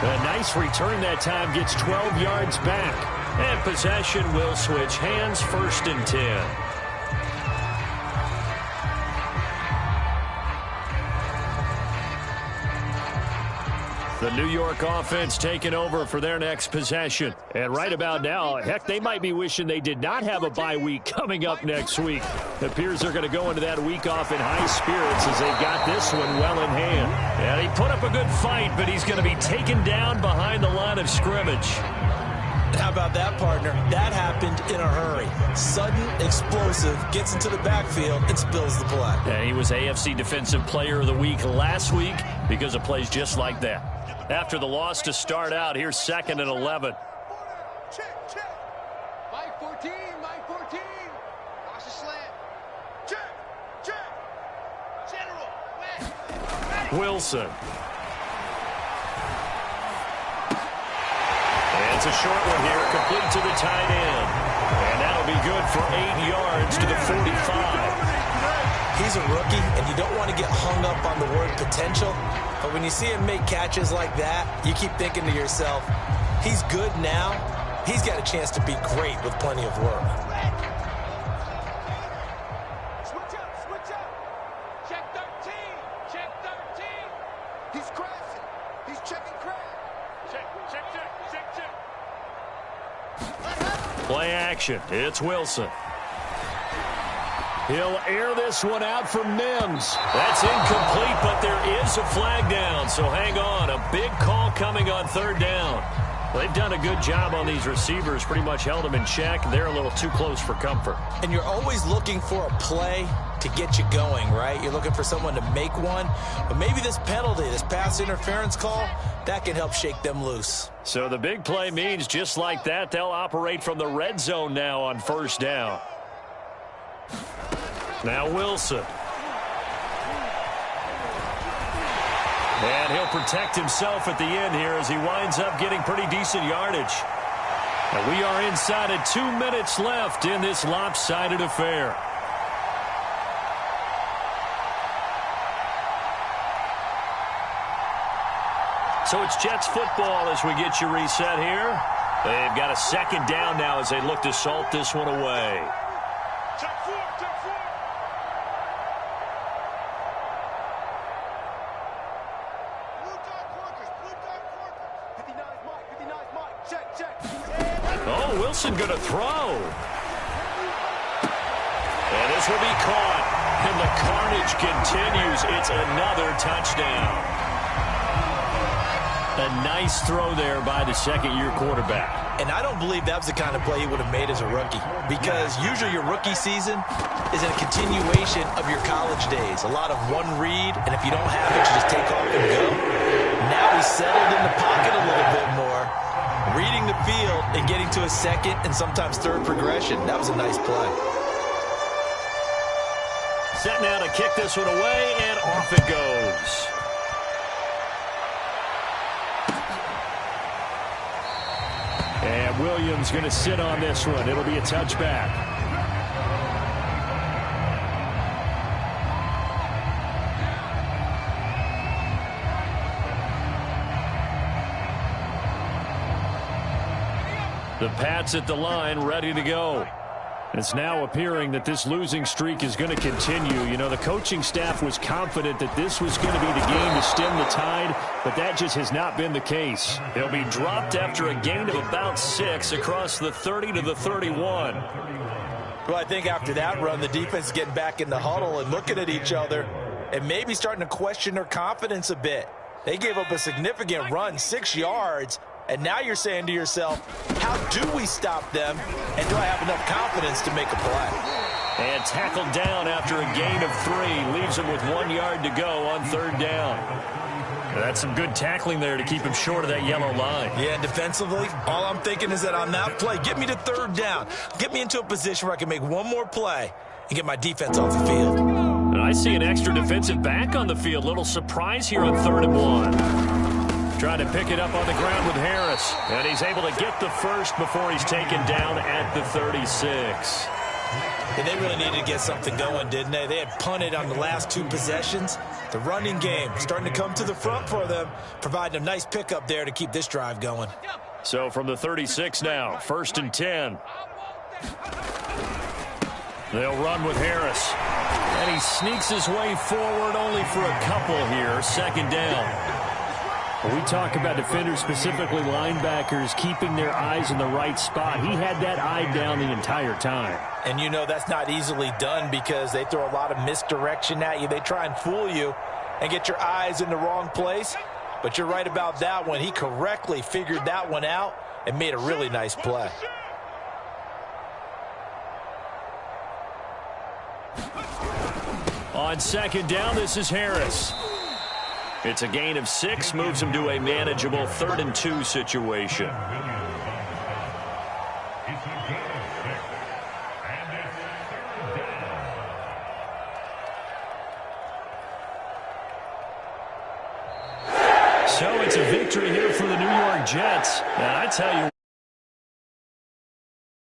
A nice return that time, gets 12 yards back. And possession will switch hands, 1st and 10. The New York offense taking over for their next possession. And right about now, heck, they might be wishing they did not have a bye week coming up next week. It appears they're going to go into that week off in high spirits as they've got this one well in hand. And he put up a good fight, but he's going to be taken down behind the line of scrimmage. How about that, partner? That happened in a hurry. Sudden, explosive, gets into the backfield, and spills the play. And he was AFC Defensive Player of the Week last week because of plays just like that. After the loss to start out, here's 2nd and 11. Check, check. Mike 14, Mike 14. Watch the slant. Check, check. General, west. Ready. Wilson. And it's a short one here, complete to the tight end. And that'll be good for 8 yards to the 45. He's a rookie, and you don't want to get hung up on the word potential. But when you see him make catches like that, you keep thinking to yourself, he's good now. He's got a chance to be great with plenty of work. Switch up, switch up. Check 13, check 13. He's crashing. He's checking crash. Check, check, check, check, check. Play action. It's Wilson. He'll air this one out for Mims. That's incomplete, but there is a flag down, so hang on. A big call coming on 3rd down. They've done a good job on these receivers, pretty much held them in check. They're a little too close for comfort. And you're always looking for a play to get you going, right? You're looking for someone to make one. But maybe this penalty, this pass interference call, that can help shake them loose. So the big play means just like that, they'll operate from the red zone now on 1st down. Now Wilson. And he'll protect himself at the end here as he winds up getting pretty decent yardage. And we are inside of 2 minutes left in this lopsided affair. So it's Jets football as we get you reset here. They've got a second down now as they look to salt this one away. Check four, check four. Blue dot corkers, blue dot corkers. 59's Mike, 59's Mike. Check, check. Oh, Wilson going to throw. And this will be caught. And the carnage continues. It's another touchdown. A nice throw there by the second-year quarterback. And I don't believe that was the kind of play he would have made as a rookie, because usually your rookie season is a continuation of your college days. A lot of one read, and if you don't have it, you just take off and go. Now he's settled in the pocket a little bit more, reading the field and getting to a second and sometimes third progression. That was a nice play. Set now to kick this one away, and off it goes. And Williams going to sit on this one. It'll be a touchback. The Pats at the line, ready to go. It's now appearing that this losing streak is going to continue. You know, the coaching staff was confident that this was going to be the game to stem the tide, but that just has not been the case. They'll be dropped after a gain of about 6 across the 30 to the 31. Well, I think after that run, the defense is getting back in the huddle and looking at each other and maybe starting to question their confidence a bit. They gave up a significant run, 6 yards. And now you're saying to yourself, how do we stop them? And do I have enough confidence to make a play? And tackled down after a gain of 3. Leaves him with 1 yard to go on third down. That's some good tackling there to keep him short of that yellow line. Yeah, defensively, all I'm thinking is that on that play, get me to third down. Get me into a position where I can make one more play and get my defense off the field. And I see an extra defensive back on the field. Little surprise here on 3rd and 1. Trying to pick it up on the ground with Harris. And he's able to get the first before he's taken down at the 36. And they really needed to get something going, didn't they? They had punted on the last 2 possessions. The running game starting to come to the front for them, providing a nice pickup there to keep this drive going. So from the 36 now, 1st and 10. They'll run with Harris. And he sneaks his way forward only for a couple here. 2nd down. We talk about defenders, specifically linebackers, keeping their eyes in the right spot. He had that eye down the entire time. And you know that's not easily done because they throw a lot of misdirection at you. They try and fool you and get your eyes in the wrong place. But you're right about that one. He correctly figured that one out and made a really nice play. On 2nd down, this is Harris. It's a gain of 6, moves him to a manageable 3rd and 2 situation. So it's a victory here for the New York Jets. And I tell you